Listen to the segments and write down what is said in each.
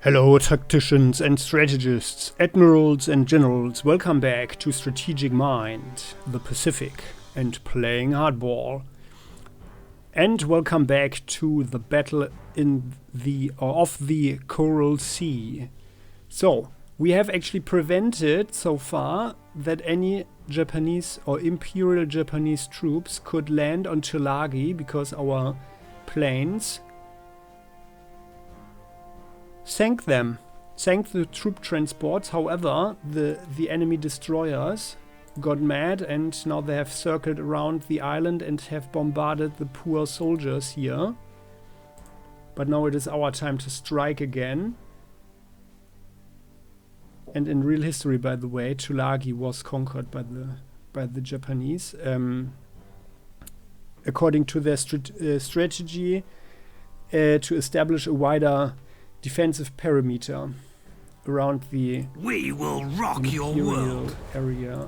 Hello tacticians and strategists, admirals and generals, welcome back to Strategic Mind, the Pacific, and playing hardball. And welcome back to the battle in the of the Coral Sea. So, we have actually prevented so far that any Japanese or Imperial Japanese troops could land on Tulagi because our planes sank the troop transports. However, the enemy destroyers got mad and now they have circled around the island and have bombarded the poor soldiers here. But now it is our time to strike again. And in real history, by the way, Tulagi was conquered by the Japanese. According to their strategy to establish a wider defensive perimeter around the We will rock your world area.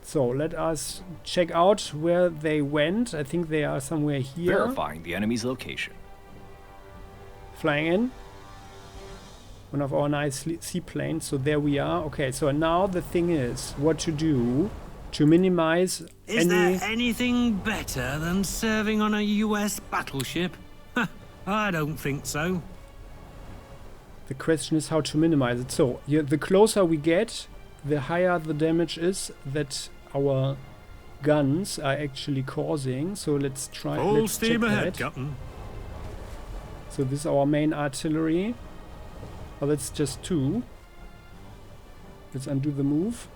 So let us check out where they went. I think they are somewhere here. Verifying the enemy's location. Flying in. One of our nice seaplanes. So there we are. Okay, so now the thing is what to do to minimize Is there anything better than serving on a US battleship? I don't think so. The question is how to minimize it. So, the closer we get, the higher the damage is that our guns are actually causing. So let's try. Full let's steam check ahead, that. Captain. So this is our main artillery. Oh, that's just 2. Let's undo the move.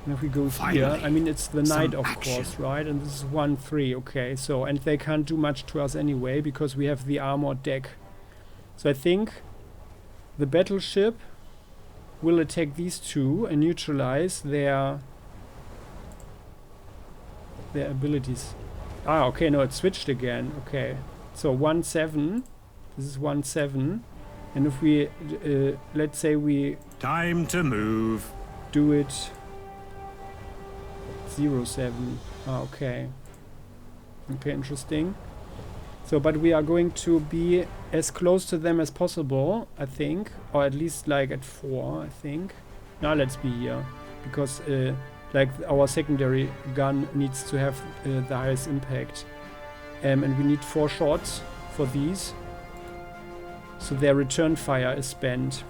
And if we go here, I mean it's the night, of course, right? And this is 1-3. Okay, so and they can't do much to us anyway because we have the armored deck. So I think the battleship will attack these two and neutralize their abilities. Ah, okay, no, it switched again. Okay, so 1-7. This is 1-7. And if we, let's say we... Time to move. Do it 0-7. Ah, okay. Okay, interesting. So, but we are going to be as close to them as possible, I think. Or at least like at 4, I think. Now let's be here. Because like our secondary gun needs to have the highest impact. And we need 4 shots for these. So their return fire is spent.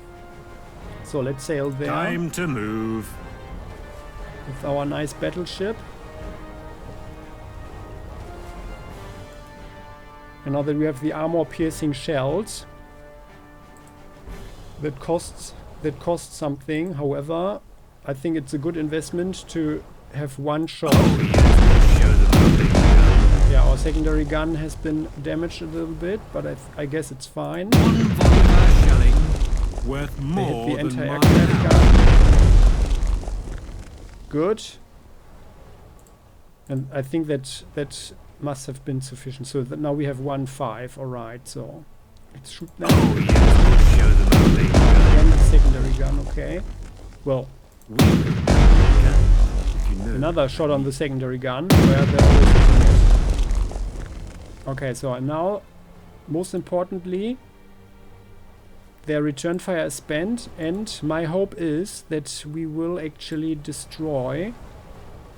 So let's sail there. Time to move. With our nice battleship. And now that we have the armor-piercing shells, that costs something. However, I think it's a good investment to have 1 shot. Oh, yes, show them Yeah, our secondary gun has been damaged a little bit, but I guess it's fine. 1 volume shelling worth more they hit the than anti-aircraft gun. Good. And I think that must have been sufficient. So that now we have 1-5. All right. So let's shoot them. Oh yes, we'll show them Again, the secondary gun. Okay. Well, another shot on the secondary gun where they're always hitting it. Okay. So now, most importantly, their return fire is spent, and my hope is that we will actually destroy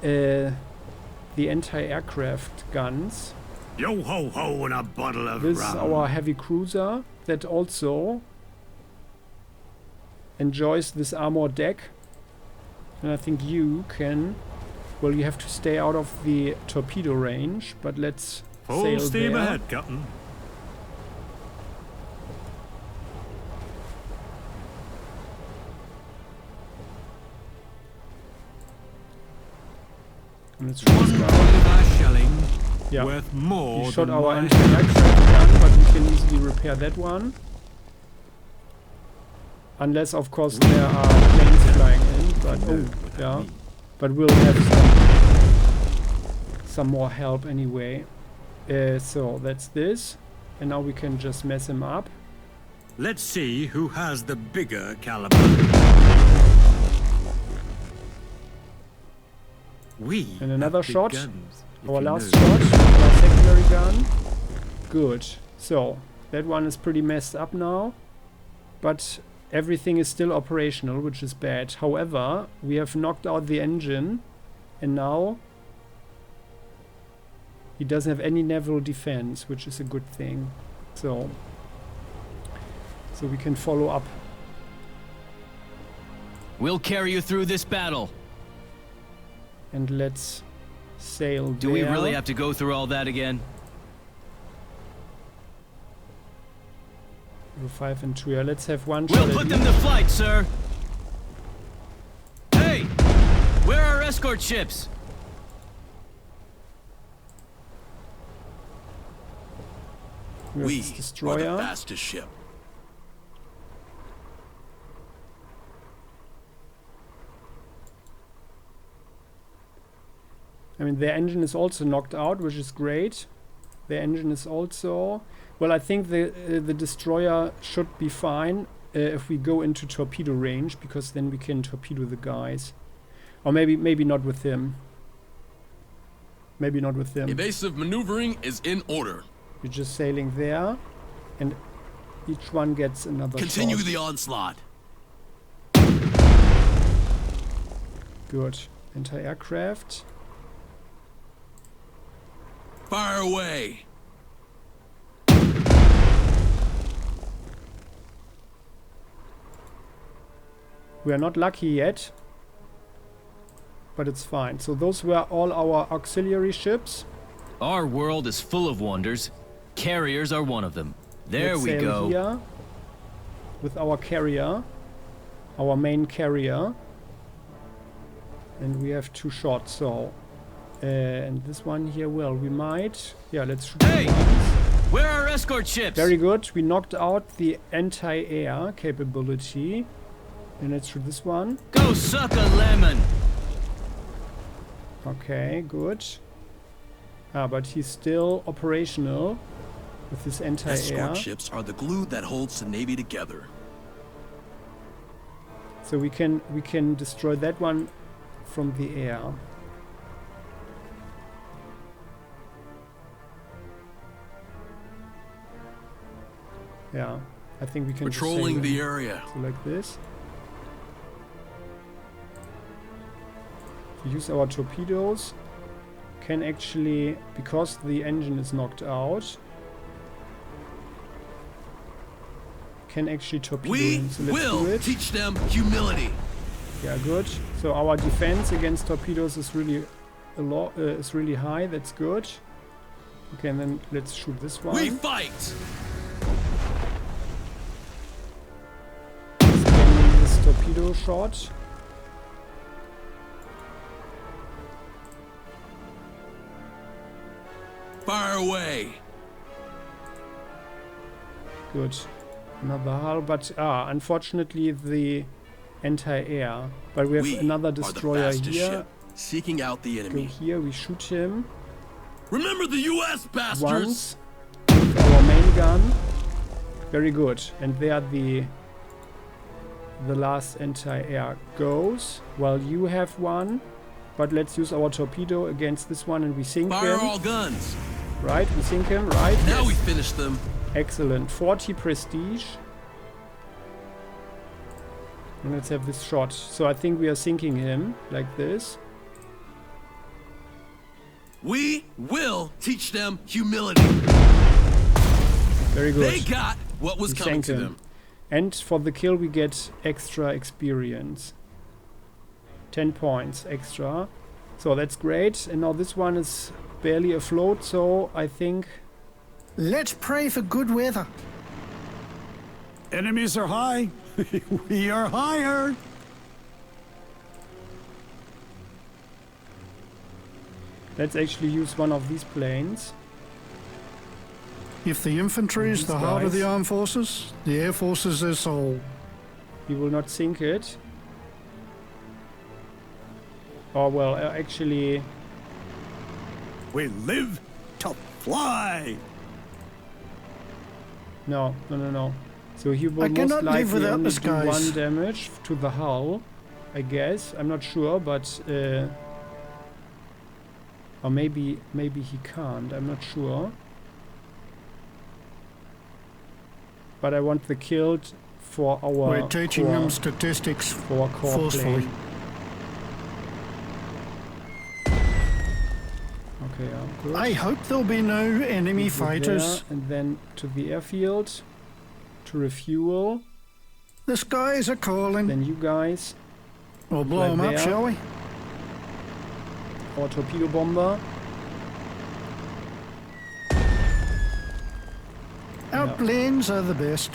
the anti-aircraft guns. Yo ho ho and a bottle of This rum. is our heavy cruiser that also enjoys this armor deck. And I think you can... Well, you have to stay out of the torpedo range, but let's Full sail steam there. ahead, Captain. And let's 1 shoot this guy. volume shelling Yeah. worth more We shot than our my anti-aircraft gun, but we can easily repair that one. Unless, of course, there are planes flying in. But oh, yeah. But we'll have some more help anyway. So that's this, and now we can just mess him up. Let's see who has the bigger caliber. And another shot. Guns, Our last shot. Our secondary gun. Good. So that one is pretty messed up now. but everything is still operational, which is bad. However, we have knocked out the engine, and now he doesn't have any naval defense, which is a good thing. So we can follow up. We'll carry you through this battle. And let's sail Do we really have to go through all that again? 5 and 2. Yeah, let's have one We'll shot put at them to flight, sir. Hey! Where are our escort ships? We destroyer. are the fastest ship. I mean, their engine is also knocked out, which is great. Their engine is also... Well, I think the destroyer should be fine if we go into torpedo range, because then we can torpedo the guys. Or maybe not with him. Maybe not with him. Evasive maneuvering is in order. You're just sailing there, and each one gets another Continue shot. the onslaught. Good. Anti-aircraft. Fire away. We are not lucky yet, but it's fine. So those were all our auxiliary ships. Our world is full of wonders. Carriers are one of them. There Let's we sail go. Here with our carrier, our main carrier, and we have 2 shots. So, and this one here, well, we might. Yeah, let's shoot. Hey, where are our escort ships? Very good. We knocked out the anti-air capability, and let's shoot this one. Go suck a lemon. Okay, good. But he's still operational with his anti-air. Escort ships are the glue that holds the Navy together. So we can destroy that one from the air. Yeah, I think we can Patrolling just the area. so like this. We use our torpedoes. Can actually, because the engine is knocked out, can actually torpedo We him. So let's will do it. teach them humility. Yeah, good. So our defense against torpedoes is really is really high. That's good. Okay, and then let's shoot this one. We fight. Scanning this torpedo shot. Fire away. Good. Another hull, but unfortunately the anti-air. But we have another destroyer here. Ship, seeking out the Go enemy. here, we shoot him Remember the U.S. bastards. once with our main gun. Very good. And there the last anti-air goes. Well, you have one, but let's use our torpedo against this one and we sink Fire him. all guns. Right, we sink him, right? Now we finish them. Excellent. 40 prestige. And let's have this shot. So I think we are sinking him like this. We will teach them humility. Very good. They got what was We coming sank to him. them. And for the kill we get extra experience. 10 points extra. So that's great. And now this one is barely afloat, so I think... Let's pray for good weather. Enemies are high. We are higher. Let's actually use one of these planes. If the infantry is These the heart of guys. the armed forces, the air force is their soul. We will not sink it. Oh well, actually... We live to fly. No. So he will I most cannot live likely without only the do skies. 1 damage to the hull, I guess. I'm not sure, but... or maybe he can't, I'm not sure. But I want the killed for our We're teaching core, them statistics for our core forcefully. plane. Okay, good. I hope there'll be no enemy Good fighters. there, and then to the airfield to refuel. The skies are calling. Then you guys, We'll blow right them up, there. shall we? our torpedo bomber. Our Yeah. planes are the best.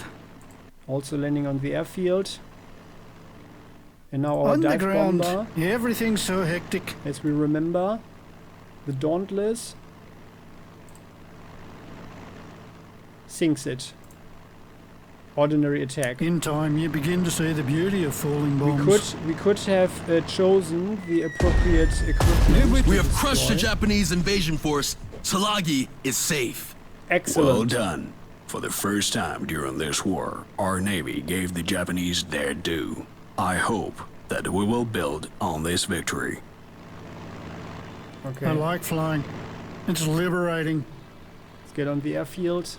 Also landing on the airfield. And now our On the dive ground, bomber, everything's so hectic. as we remember. The Dauntless sinks it. Ordinary attack. In time, you begin to see the beauty of falling bombs. We could have chosen the appropriate equipment. We to have crushed the destroy. Japanese invasion force. Tulagi is safe. Excellent. Well done. For the first time during this war, our Navy gave the Japanese their due. I hope that we will build on this victory. Okay, I like flying. It's liberating. let's get on the airfield.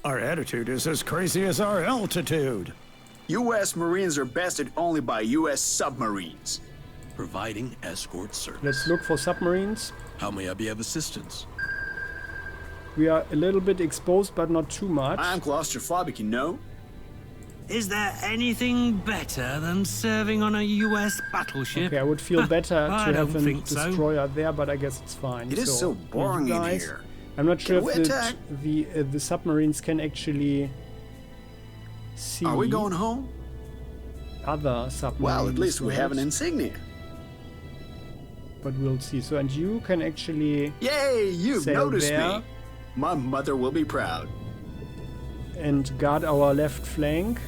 Our attitude is as crazy as our altitude. U.S. Marines are bested only by U.S. submarines. Providing escort service. Let's look for submarines. How may I be of assistance? We are a little bit exposed, but not too much. I'm claustrophobic, you know? Is there anything better than serving on a US battleship? Okay, I would feel better I to don't have a think so. destroyer there, but I guess it's fine. It is so you boring in guys, here. I'm not sure Can we if attack? the submarines can actually see Are we going home? other submarines. Well, at least we have an right? insignia. But we'll see. So, and you can actually Yay, you've sail noticed there me. My mother will be proud. and guard our left flank,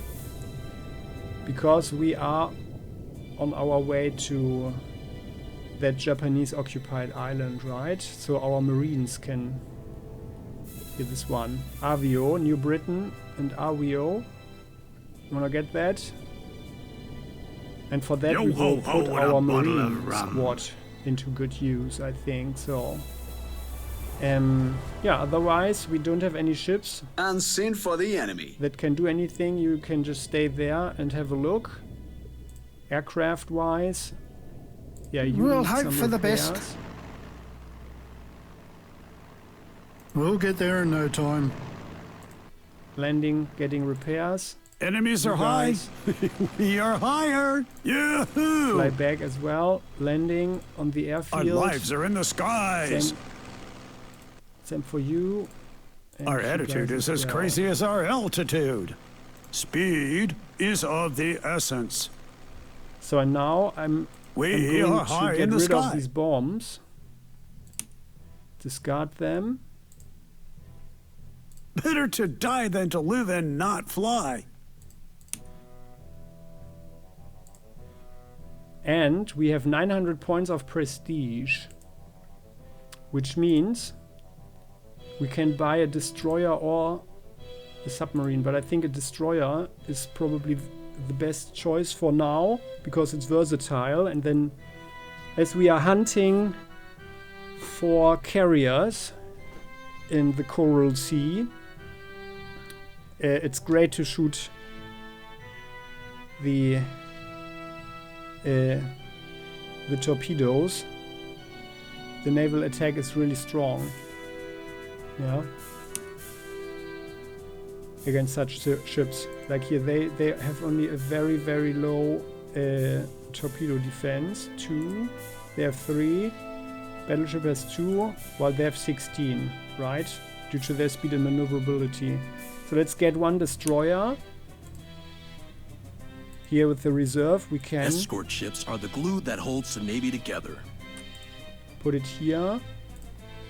because we are on our way to that Japanese occupied island, right? So our marines can... Here, this one. Avio, New Britain and Avio. You wanna get that? And for that we will Yo-ho-ho put and a our bottle of marine rum. squad into good use, I think, so... yeah, otherwise we don't have any ships Unseen for the enemy. that can do anything. You can just stay there and have a look. Aircraft wise, yeah, you We'll need hope some for the best. repairs. We'll get there in no time. Landing, getting repairs. Enemies You are high. guys We are higher. Yahoo! fly back as well. Landing on the Our airfield. lives are in the skies. Same for you. And Our you attitude guys is as well. crazy as our altitude. Speed is of the essence. So and now I'm We going are high to get in the rid of sky. these bombs. Discard them. Better to die than to live and not fly. And we have 900 points of prestige, which means we can buy a destroyer or a submarine, but I think a destroyer is probably the best choice for now because it's versatile. And then as we are hunting for carriers in the Coral Sea, it's great to shoot the torpedoes. The naval attack is really strong. Yeah. Against such ships. Like here, they have only a very, very low torpedo defense. 2. They have 3. Battleship has 2, while they have 16, right? Due to their speed and maneuverability. So let's get one destroyer. Here with the reserve, we can Escort ships are the glue that holds the Navy together. put it here.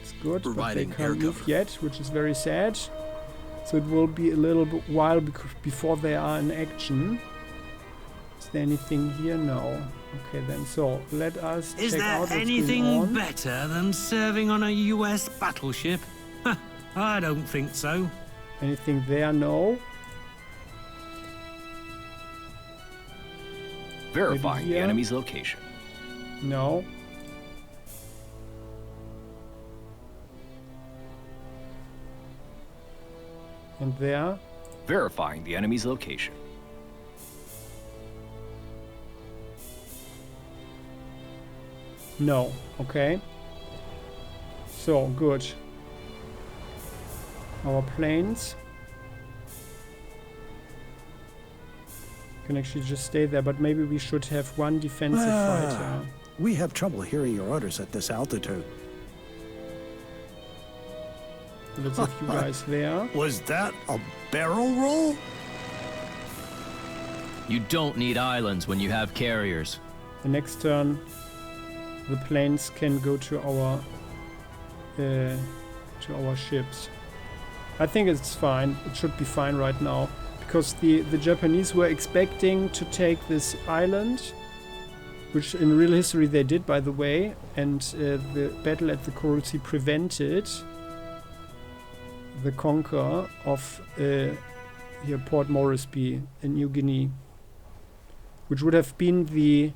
It's good, but they Providing air can't move cover. yet, which is very sad. So it will be a little while before they are in action. Is there anything here? No. Okay then. So let us Is check there out what's going anything on. better than serving on a US battleship? I don't think so. Anything there? No. Verifying the here. enemy's location. No. And there? Verifying the enemy's location. No. Okay. So, good. Our planes can actually just stay there, but maybe we should have one defensive fighter. We have trouble hearing your orders at this altitude. Let's have you guys there. Was that a barrel roll? You don't need islands when you have carriers. The next turn, the planes can go to our ships. I think it's fine. It should be fine right now, because the Japanese were expecting to take this island, which in real history they did, by the way, and the battle at the Coral Sea prevented the conquer of here Port Moresby in New Guinea, which would have been the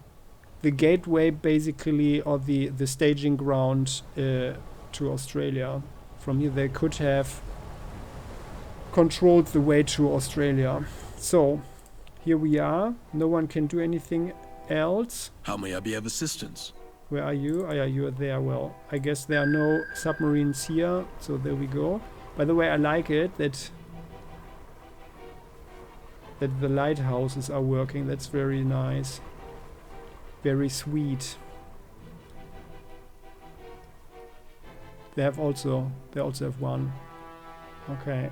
gateway, basically, or the staging ground to Australia. From here they could have controlled the way to Australia. So here we are. No one can do anything else. How may I be of assistance? Where are you? Oh yeah, you're there. Well, I guess there are no submarines here, so there we go. By the way, I like it that the lighthouses are working. That's very nice. Very sweet. They also have one. Okay.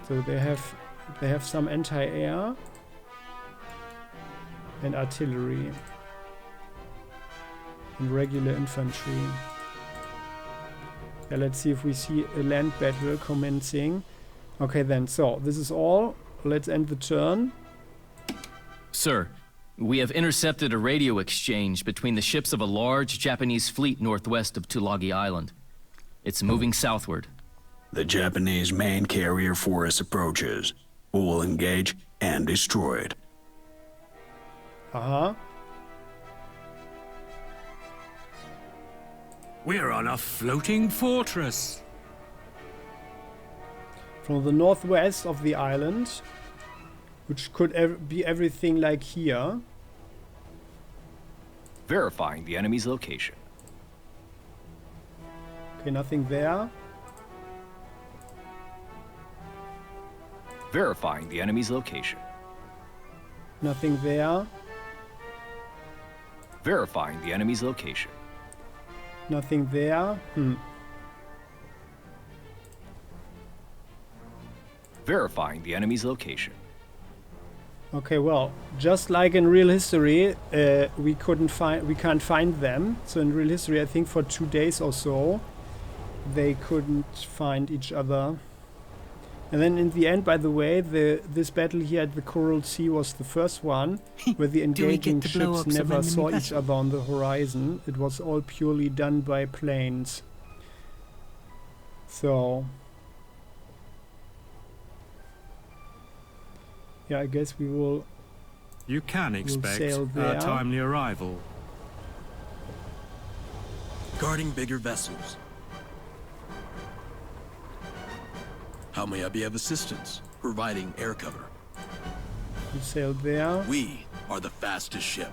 So they have some anti-air and artillery and regular infantry. Yeah, let's see if we see a land battle commencing. Okay then, so this is all. Let's end the turn. Sir, we have intercepted a radio exchange between the ships of a large Japanese fleet northwest of Tulagi Island. It's moving southward. The Japanese main carrier force approaches. We will engage and destroy it. Uh-huh. We're on a floating fortress. From the northwest of the island, which could be everything like here. Verifying the enemy's location. Okay, nothing there. Verifying the enemy's location. Nothing there. Verifying the enemy's location. Nothing there. Verifying the enemy's location. Okay, well, just like in real history, we can't find them. So in real history, I think for 2 days or so, they couldn't find each other. And then in the end, by the way, this battle here at the Coral Sea was the first one where the engaging ships never saw each other on the horizon. It was all purely done by planes. So yeah, I guess we will. You can expect sail there. a timely arrival. Guarding bigger vessels. How may I be of assistance? Providing air cover. We sail there. We are the fastest ship.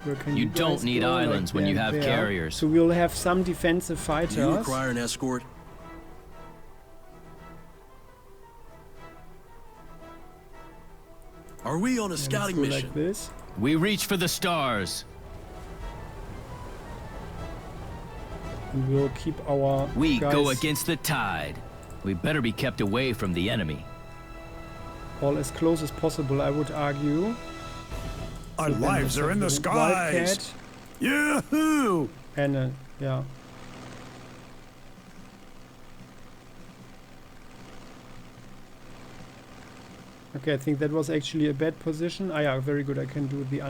Where can You guys don't need go? islands when you have there. carriers. So we'll have some defensive Do fighters. you require an escort? Are we on a scouting Let's go mission? like this. We reach for the stars. And we'll keep our We guys go against the tide. We better be kept away from the enemy. all as close as possible, I would argue. Our So then lives let's are in have the skies. Wildcat Yahoo! and yeah. Okay, I think that was actually a bad position. Ah, yeah, very good. I can do the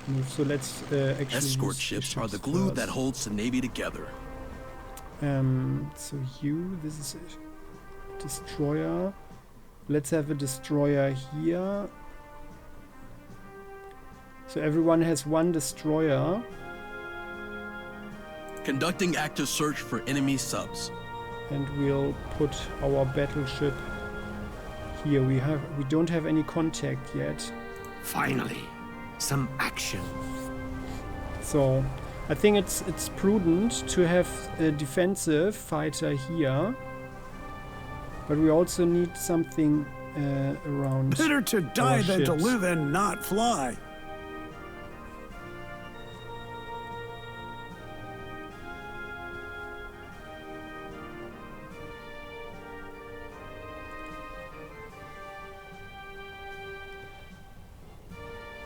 move. So let's actually Escort use the ships are the glue first. that holds the Navy together. So this is a destroyer. Let's have a destroyer here. So everyone has one destroyer. Conducting active search for enemy subs. And we'll put our battleship here. We don't have any contact yet. Finally, some action. So I think it's prudent to have a defensive fighter here. But we also need something around. Better to die than to live and not fly.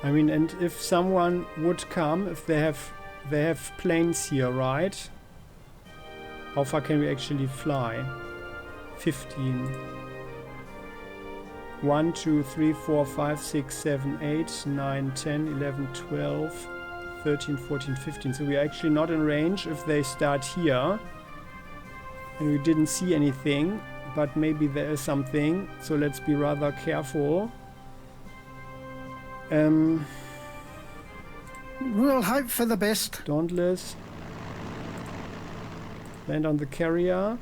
I mean, and if someone would come, if they have planes here, right? How far can we actually fly? 15. 1, 2, 3, 4, 5, 6, 7, 8, 9, 10, 11, 12, 13, 14, 15. So we're actually not in range if they start here. And we didn't see anything, but maybe there is something. So let's be rather careful. We'll hope for the best. Dauntless. Land on the carrier.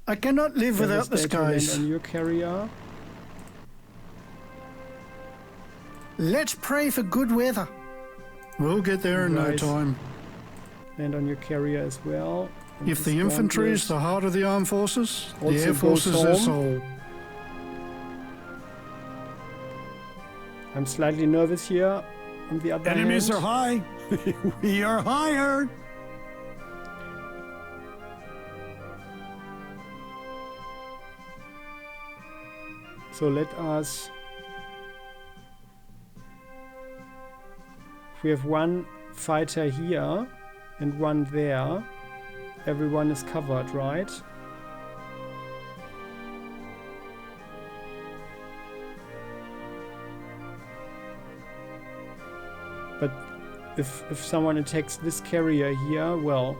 I cannot live without the skies. Land on your carrier. Let's pray for good weather. We'll get there in no time. Land on your carrier as well. And if the infantry is the heart of the armed forces, the also air force is their soul. I'm slightly nervous here. On the other Enemies hand, are high. We are higher. So let us. If we have one fighter here and one there, everyone is covered, right? But if someone attacks this carrier here, well...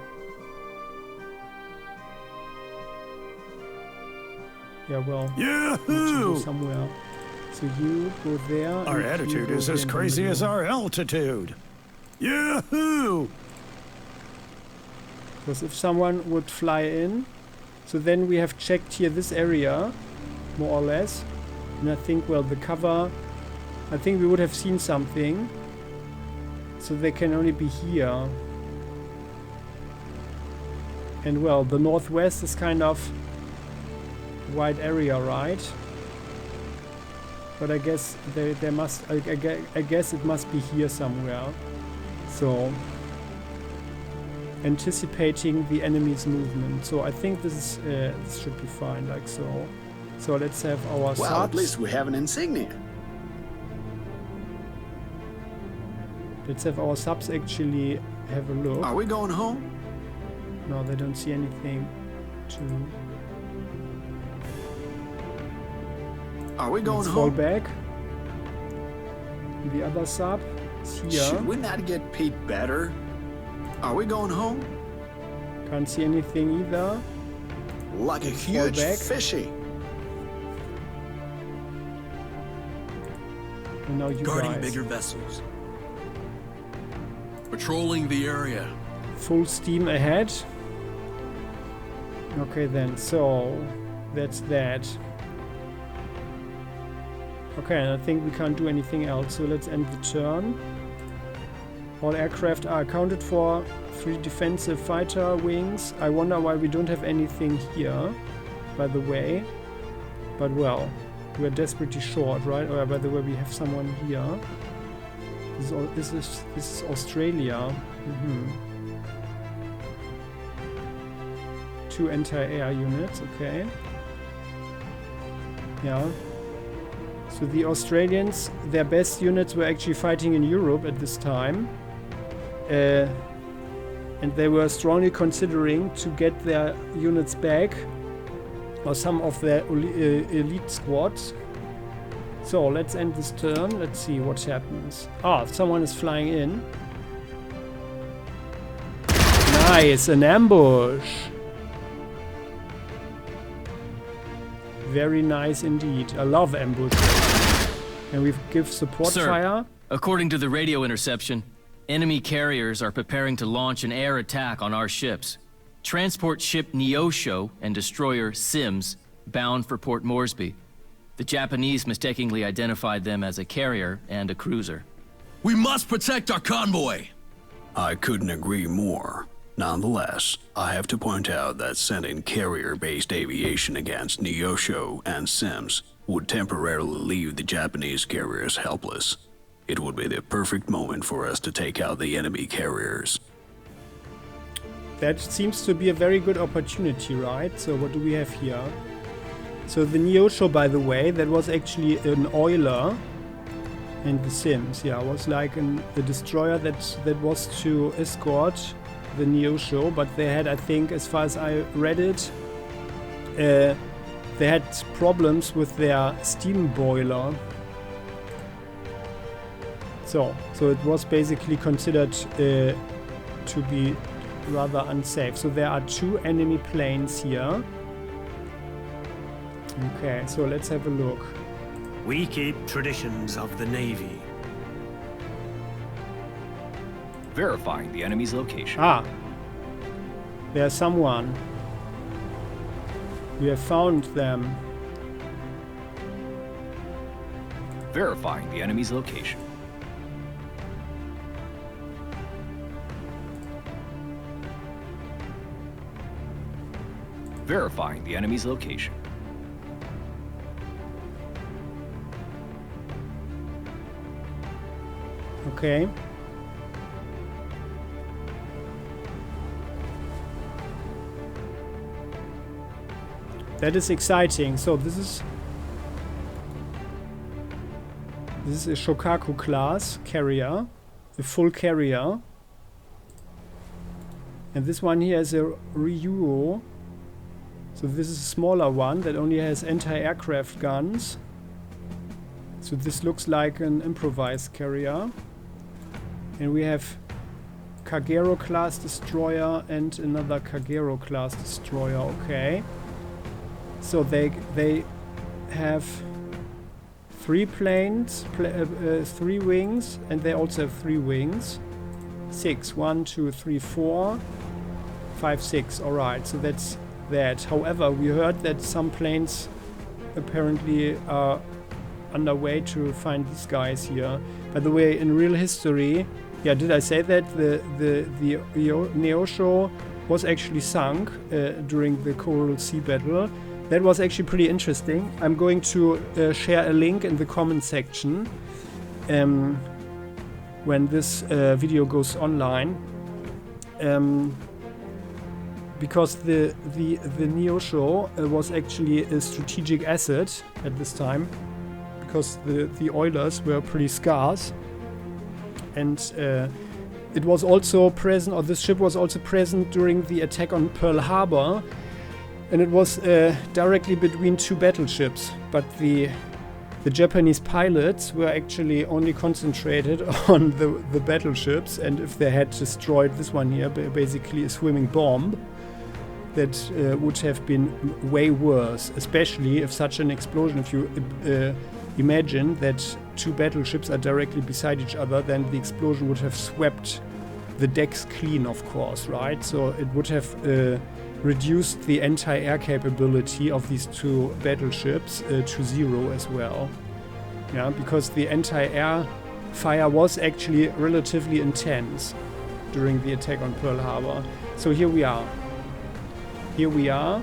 Yeah, well... Yahoo! Somewhere. So you go there... Our attitude is as crazy as our altitude. Yahoo! Because if someone would fly in... So then we have checked here this area, more or less. And I think, well, the cover... I think we would have seen something. So they can only be here. And well, the northwest is kind of wide area, right? But I guess they must. I guess it must be here somewhere. So anticipating the enemy's movement. So I think this should be fine, like so. So let's have our Well, subs. at least we have an insignia. Let's have our subs actually have a look. Are we going home? No, they don't see anything to... Are we going Let's fall home? back. The other sub is here. Should we not get paid better? Are we going home? Can't see anything either. Like a Let's huge fall back. fishy. And now you Guarding guys. bigger vessels. Patrolling the area. Full steam ahead. Okay then, so that's that. Okay, and I think we can't do anything else, so let's end the turn. All aircraft are accounted for. 3 defensive fighter wings. I wonder why we don't have anything here, by the way. But well, we're desperately short, right? Oh, by the way, we have someone here. This is Australia. 2 anti-air units, okay. Yeah. So the Australians, their best units were actually fighting in Europe at this time. And they were strongly considering to get their units back, or some of their elite squads. So let's end this turn. Let's see what happens. Ah, someone is flying in. Nice, an ambush. Very nice indeed. I love ambushes. And we give support Sir, fire. According to the radio interception, enemy carriers are preparing to launch an air attack on our ships. transport ship Neosho and destroyer Sims bound for Port Moresby. The Japanese mistakenly identified them as a carrier and a cruiser. We must protect our convoy! I couldn't agree more. Nonetheless, I have to point out that sending carrier-based aviation against Neosho and Sims would temporarily leave the Japanese carriers helpless. It would be the perfect moment for us to take out the enemy carriers. That seems to be a very good opportunity, right? So what do we have here? So the Neosho, by the way, that was actually an oiler. And the Sims, yeah, was like a destroyer that was to escort the Neosho, but they had, I think, as far as I read it, they had problems with their steam boiler. So it was basically considered to be rather unsafe. So there are 2 enemy planes here. Okay, so let's have a look. We keep traditions of the Navy. Verifying the enemy's location. Ah, there's someone. We have found them. Verifying the enemy's location. Verifying the enemy's location. Okay. That is exciting. So this is a Shokaku class carrier, a full carrier. And this one here is a Ryuo. So this is a smaller one that only has anti-aircraft guns. So this looks like an improvised carrier. And we have Kagero class destroyer and another Kagero class destroyer. Okay. So they have 3 planes, 3 wings, and they also have 3 wings. 6. 1, 2, 3, 4, 5, 6. Alright, so that's that. However, we heard that some planes apparently are underway to find these guys here. By the way, in real history, yeah, did I say that the Neosho was actually sunk during the Coral Sea battle? That was actually pretty interesting. I'm going to share a link in the comment section when this video goes online. Because the Neosho was actually a strategic asset at this time, because the oilers were pretty scarce, and it was also present, or this ship was also present during the attack on Pearl Harbour, and it was directly between 2 battleships, but the Japanese pilots were actually only concentrated on the battleships, and if they had destroyed this one here, basically a swimming bomb, that would have been way worse, especially if such an explosion, if you imagine that 2 battleships are directly beside each other, then the explosion would have swept the decks clean, of course, right? So it would have reduced the anti-air capability of these 2 battleships to 0 as well. Yeah, because the anti-air fire was actually relatively intense during the attack on Pearl Harbor. So here we are. Here we are.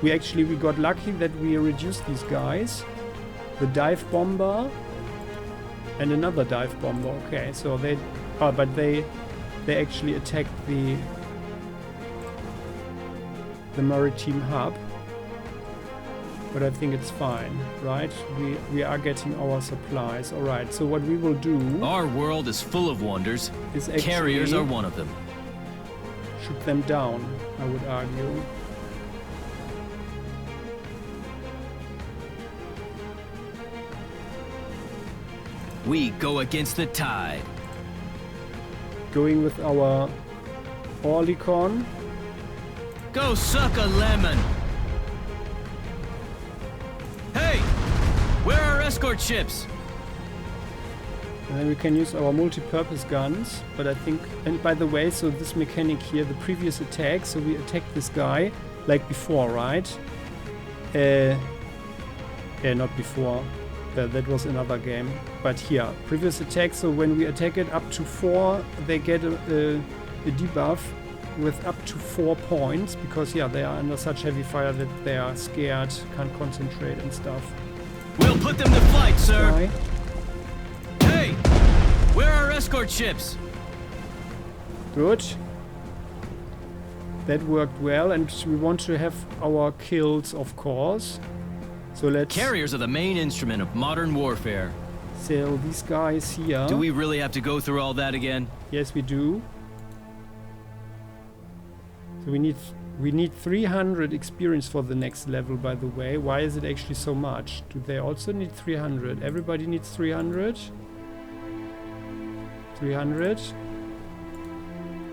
We got lucky that we reduced these guys. The dive bomber and another dive bomber. Okay, so they actually attacked the maritime hub. But I think it's fine, right? We are getting our supplies. All right. So what we will do? Our world is full of wonders. Is actually carriers are one of them. Shoot them down, I would argue. We go against the tide. Going with our Orlikon. Go suck a lemon. Hey, where are escort ships? And then we can use our multi-purpose guns, but I think, and by the way, so this mechanic here, the previous attack, so we attacked this guy, like before, right? Yeah, not before, that was another game, but here, previous attack, so when we attack it up to 4, they get a debuff with up to 4 points, because yeah, they are under such heavy fire that they are scared, can't concentrate and stuff. We'll put them to flight, sir! Guy. Hey! Where are our escort ships? Good. That worked well, and we want to have our kills, of course. So let's Carriers are the main instrument of modern warfare. sail these guys here. Do we really have to go through all that again? Yes, we do. So we need 300 experience for the next level, by the way. Why is it actually so much? Do they also need 300? Everybody needs 300. 300.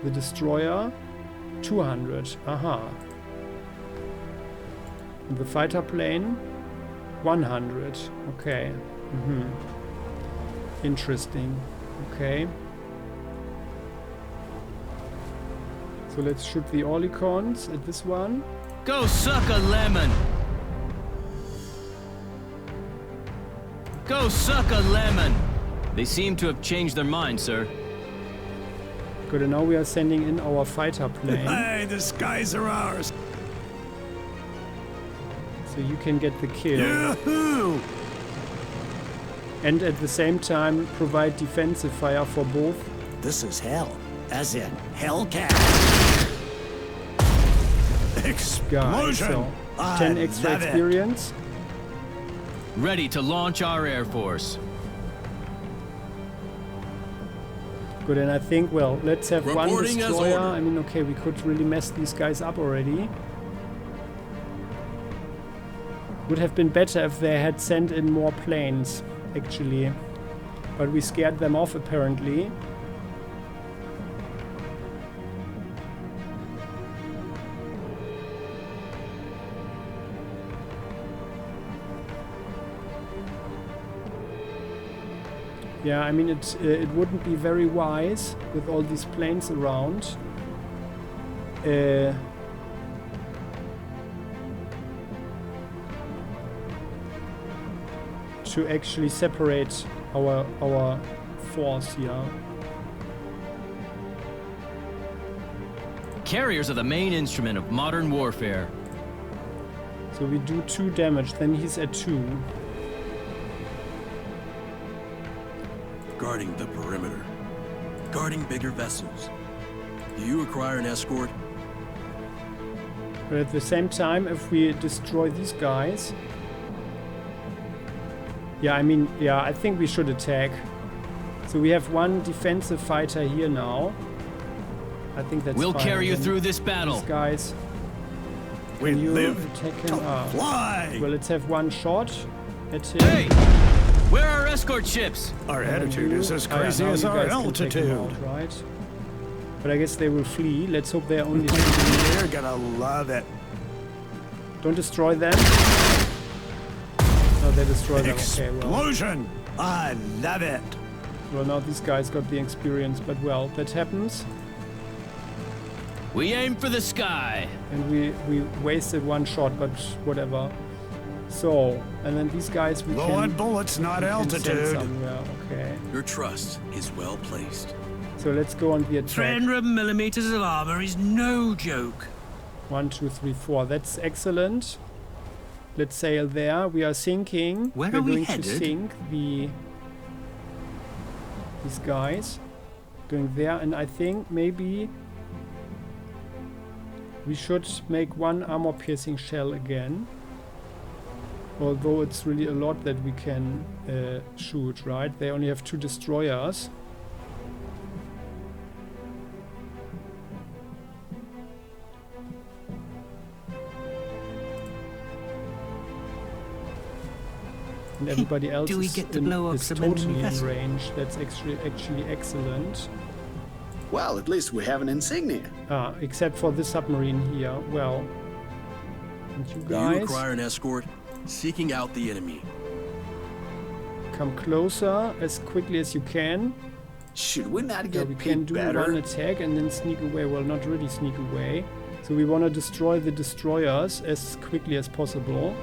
The destroyer, 200. Aha. And the fighter plane, 100. Okay. Interesting. Okay. So let's shoot the Oerlikons at this one. Go suck a lemon! Go suck a lemon! They seem to have changed their mind, sir. Good, and now we are sending in our fighter plane. Hey, the skies are ours. So you can get the kill. Yahoo! And at the same time provide defensive fire for both. This is hell. As in Hellcat. Guys, so 10 extra experience. Ready to launch our Air Force. Good, and I think, well, let's have one Reporting as destroyer. ordered. I mean, okay, we could really mess these guys up already. Would have been better if they had sent in more planes, actually. But we scared them off, apparently. Yeah, I mean, it wouldn't be very wise with all these planes around. To actually separate our force here. Carriers are the main instrument of modern warfare. So we do 2 damage, then he's at 2. Guarding the perimeter. Guarding bigger vessels. Do you require an escort? But at the same time, if we destroy these guys... Yeah, I mean, yeah, I think we should attack. So we have 1 defensive fighter here now. I think that's We'll fine. carry you Then through this battle. these guys... We Can you live attack him? to Ah. fly. Well, let's have 1 shot at him. Hey! Where are our escort ships? Our And attitude you- is as Ah, yeah, crazy now as you our guys can take him altitude. out, right? But I guess they will flee. Let's hope they're only... You're gonna love it. Don't destroy them. No, they destroy them. Okay, well. Explosion! I love it. Well, now these guys got the experience, but well, that happens. We aim for the sky. And we wasted 1 shot, but whatever. So, and then these guys we Low can... on bullets, not we can send altitude. somewhere. Okay. Your trust is well placed. So let's go on the attack. 300 millimeters of armor is no joke. 1, 2, 3, 4. That's excellent. Let's sail there. We are sinking. Where We're are we going to headed? sink these guys. Going there, and I think maybe we should make 1 armor-piercing shell again. Although it's really a lot that we can shoot, right? They only have 2 destroyers. And everybody else Do we is, get to blow up is some enemy totally in vessels? range. That's actually excellent. Well, at least we have an insignia. Ah, except for the submarine here. Well, and you Do you guys. require an escort? Seeking out the enemy. Come closer as quickly as you can. Should we not get we can do better? one attack and then sneak away. Well, not really sneak away. So we want to destroy the destroyers as quickly as possible.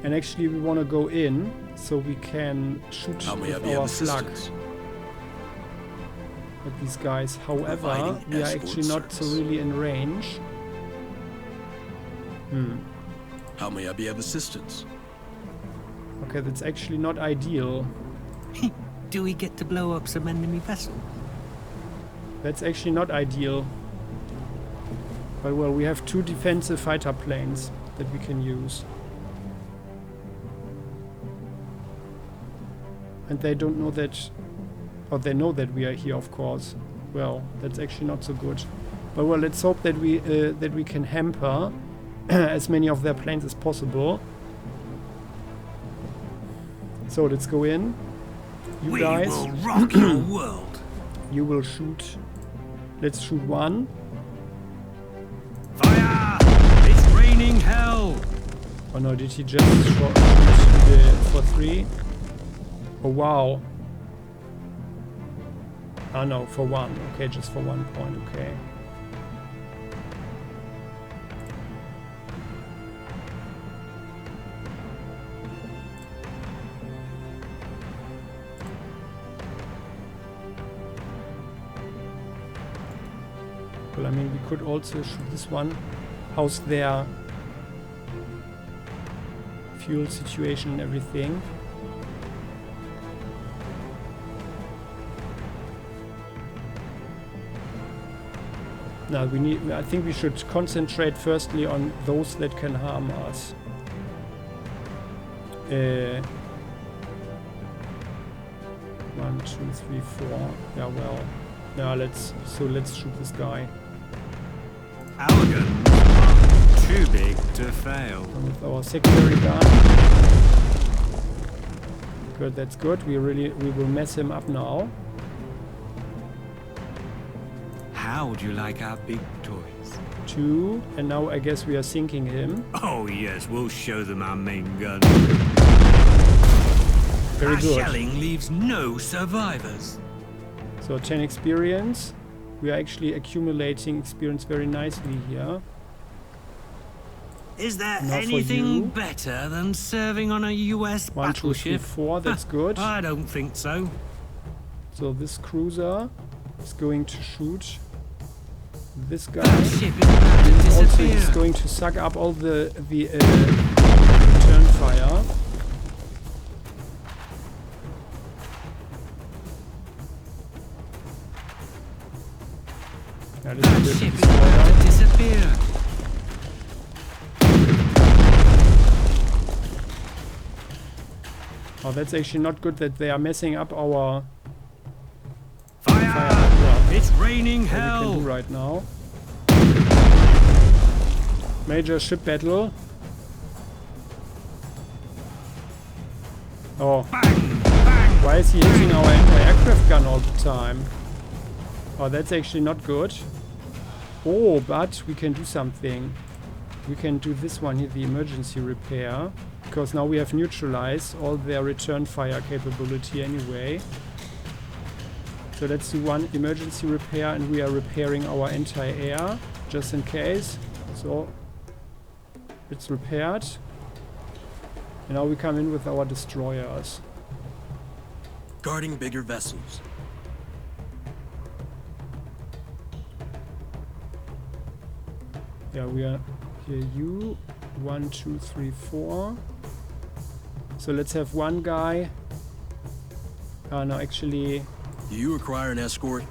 And actually we want to go in so we can shoot with our flag at these guys. However, we are actually not so really in range. How may I be of assistance? Okay, that's actually not ideal. Do we get to blow up some enemy vessels? That's actually not ideal. But well, we have 2 defensive fighter planes that we can use. And they don't know that... Or they know that we are here, of course. Well, that's actually not so good. But well, let's hope that we can hamper as many of their planes as possible. So let's go in. You guys. We will rock your world. You will shoot. Let's shoot 1. Fire! It's raining hell. Oh no, did he just shoot for 3? Oh wow. Ah no, for 1. Okay, just for 1 point. Okay. Well, I mean, we could also shoot this one. How's their fuel situation and everything? Now we need. I think we should concentrate firstly on those that can harm us. 1, 2, 3, 4. Yeah, well. Yeah, let's shoot this guy. Our guns are too big to fail. And with our secondary gun. Good, that's good. We will mess him up now. How would you like our big toys? 2, and now I guess we are sinking him. Oh yes, we'll show them our main gun. Very our good. shelling leaves no survivors. So 10 experience. We are actually accumulating experience very nicely here. Is there Not for anything you. better than serving on a US 1, 2, 3, battleship? 4. That's good. I don't think so. So this cruiser is going to shoot this guy. That ship is about to Also, disappear. he's going to suck up all the return fire. Yeah, this That is the ship is about to disappear. Oh, that's actually not good that they are messing up our Fire! Yeah, It's raining what we can hell. do right now. Major ship battle. Oh, Bang! Bang! why is he hitting our anti-aircraft gun all the time? Oh, that's actually not good. Oh, but we can do something. We can do this one here, the emergency repair. Because now we have neutralized all their return fire capability anyway. So let's do 1 emergency repair, and we are repairing our anti-air just in case. So it's repaired. And now we come in with our destroyers. Guarding bigger vessels. Yeah, we are here. You 1, 2, 3, 4. So let's have 1 guy. No, actually, Do you require an escort?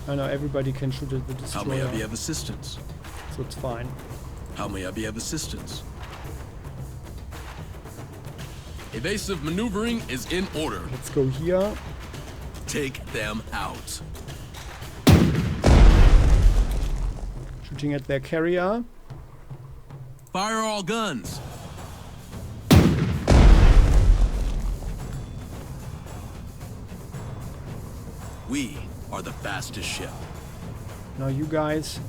no, everybody can shoot at the How may I be destroyer. of assistance? So it's fine. How may I be of assistance? Evasive maneuvering is in order. Let's go here. Take them out. Shooting at their carrier. Fire all guns. We are the fastest ship. Now you guys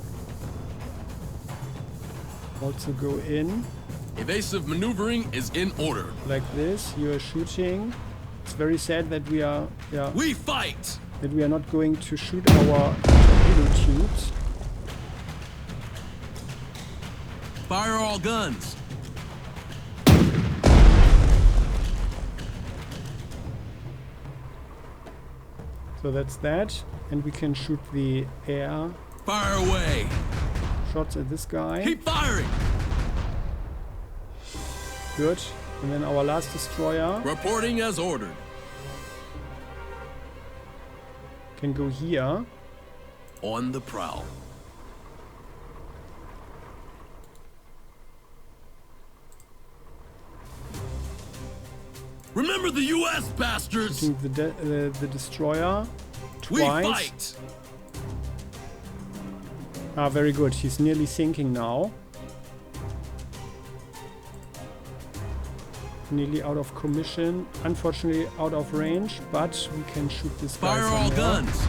also go in. Evasive maneuvering is in order. Like this, you are shooting. It's very sad that we are, We fight! that we are not going to shoot our torpedo tubes. Fire all guns. So that's that. And we can shoot the air Fire away. shots at this guy. Keep firing. Good. And then our last destroyer Reporting as ordered. can go here. On the prowl. Remember the U.S. bastards. Shooting the destroyer We twice. fight. Ah, very good. He's nearly sinking now. Nearly out of commission. Unfortunately out of range, but we can shoot this guy Fire all somewhere. guns.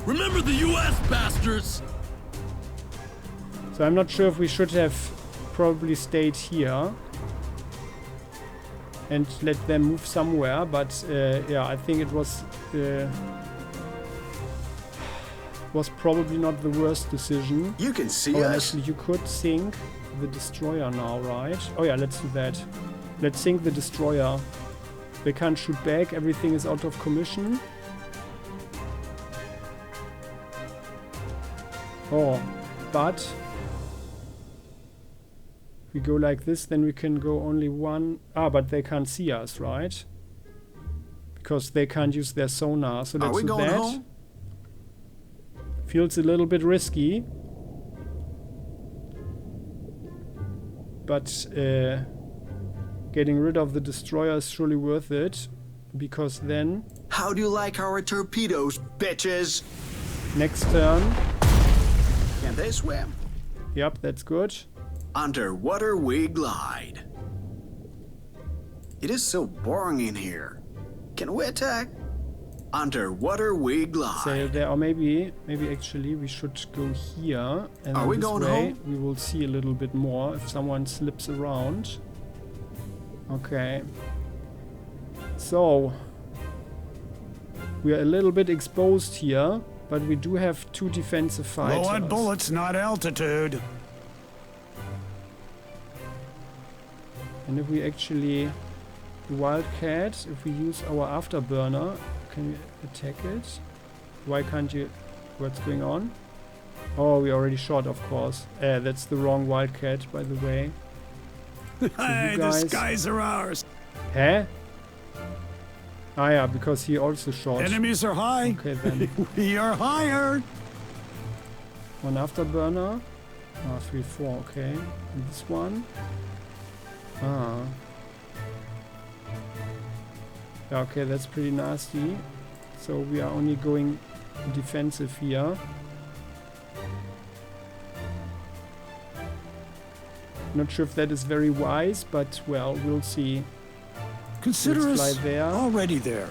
Remember the U.S. bastards. So I'm not sure if we should have probably stayed here and let them move somewhere, but yeah, I think it was probably not the worst decision. You can see Oh, us. actually, you could sink the destroyer now, right? Oh yeah, let's do that. Let's sink the destroyer. They can't shoot back. Everything is out of commission. Oh, but if we go like this, then we can go only one. Ah, but they can't see us, right? Because they can't use their sonar. So Are let's we do going that. home? Feels a little bit risky. But getting rid of the destroyer is surely worth it. Because then, How do you like our torpedoes, bitches? next turn. Can they swim? Yep, that's good. Underwater we glide. It is so boring in here. Can we attack? Underwater we glide. Sail there. Or maybe actually we should go here. And Are then we this going way home? we will see a little bit more if someone slips around. Okay. So we are a little bit exposed here, but we do have two defensive fighters. Low on bullets, not altitude. And if we actually do Wildcat, if we use our afterburner, can we attack it? Why can't you? What's going on? Oh, we already shot, of course. That's the wrong Wildcat, by the way. Hey, the guys- skies are ours. Huh? Ah yeah, because he also shot. Enemies are high. Okay then. We are higher. One afterburner. Ah, 3-4, okay. And this one. Ah. Yeah, okay, that's pretty nasty. So we are only going defensive here. Not sure if that is very wise, but well, we'll see. Consider Let's us fly there. already there.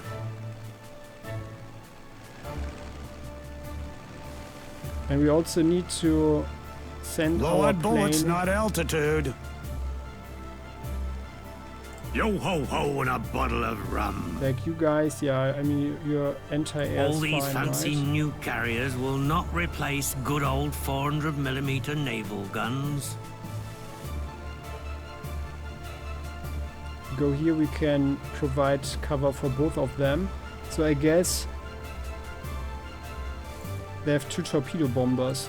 And we also need to send Low our on bullets, plane. not altitude. Yo ho ho and a bottle of rum. Like you guys, yeah, I mean, your anti-air All is these fine, fancy right? new carriers will not replace good old 400mm naval guns. Go here, we can provide cover for both of them. So I guess they have two torpedo bombers.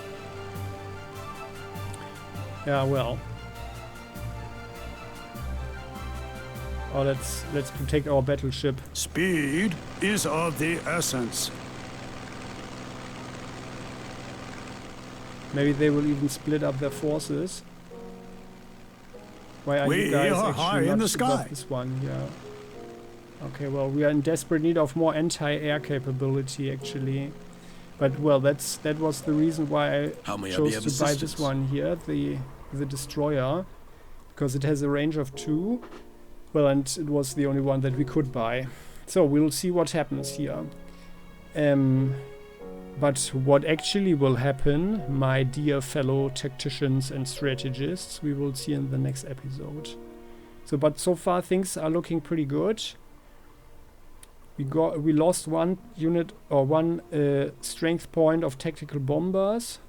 Yeah, well. Oh, let's protect our battleship. Speed is of the essence. Maybe they will even split up their forces. Why are We you guys are actually high not in the above sky. this one? Yeah. Okay, well, we are in desperate need of more anti-air capability, actually. But well, that was the reason why I How may I be chose of to buy this assistance? one here, the destroyer, because it has a range of 2. Well, and it was the only one that we could buy. So we'll see what happens here. But what actually will happen, my dear fellow tacticians and strategists, we will see in the next episode. But so far things are looking pretty good. We lost one unit or one strength point of tactical bombers,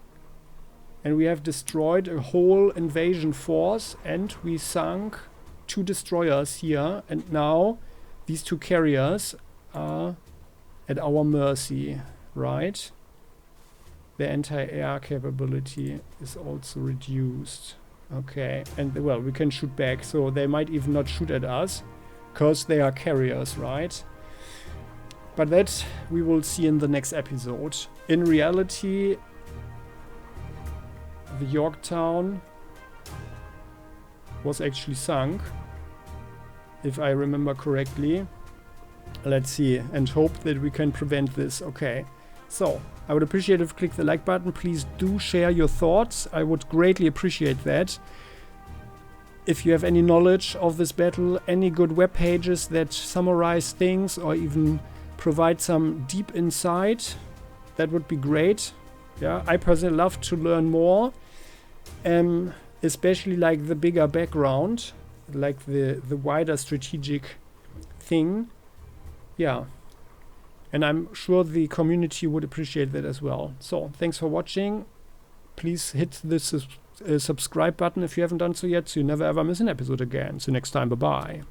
and we have destroyed a whole invasion force, and we sunk 2 destroyers here, and now these 2 carriers are at our mercy, right? The anti-air capability is also reduced. Okay, and well, we can shoot back, so they might even not shoot at us, because they are carriers, right? But that we will see in the next episode. In reality, the Yorktown was actually sunk, if I remember correctly. Let's see, and hope that we can prevent this. Okay, so I would appreciate if you click the like button. Please do share your thoughts. I would greatly appreciate that. If you have any knowledge of this battle, any good web pages that summarize things or even provide some deep insight, that would be great. Yeah, I personally love to learn more, especially like the bigger background, like the wider strategic thing. Yeah, and I'm sure the community would appreciate that as well. So thanks for watching. Please hit the subscribe button if you haven't done so yet, so you never ever miss an episode again. See you next time. Bye bye.